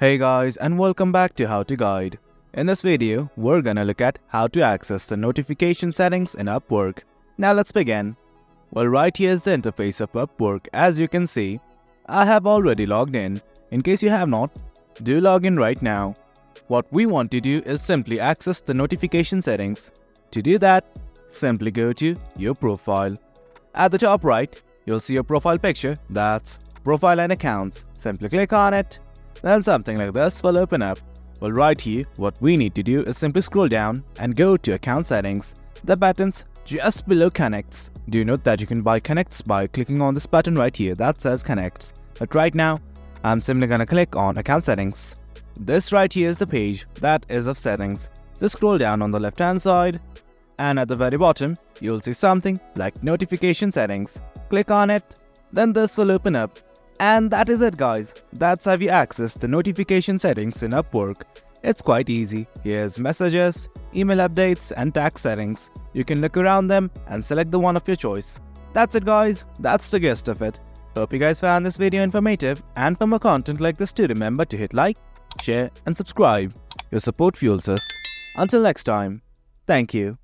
Hey guys, and welcome back to How to Guide. In this video, we're gonna look at how to access the notification settings in Upwork. Now let's begin. Well, right here is the interface of Upwork. As you can see, I have already logged in. In case you have not, do log in right now. What we want to do is simply access the notification settings. To do that, simply go to your profile. At the top right, you'll see your profile picture, that's Profile and Accounts. Simply click on it. Then something like this will open up. Well, right here, what we need to do is simply scroll down and go to Account Settings. The buttons just below Connects. Do note that you can buy Connects by clicking on this button right here that says Connects. But right now, I'm simply gonna click on Account Settings. This right here is the page that is of settings. Just scroll down on the left hand side, and at the very bottom, you'll see something like Notification Settings. Click on it, then this will open up. And that is it guys, that's how you access the notification settings in Upwork. It's quite easy. Here's messages, email updates and tax settings. You can look around them and select the one of your choice. That's it guys, that's the gist of it. Hope you guys found this video informative, and for more content like this, do remember to hit like, share and subscribe. Your support fuels us. Until next time, thank you.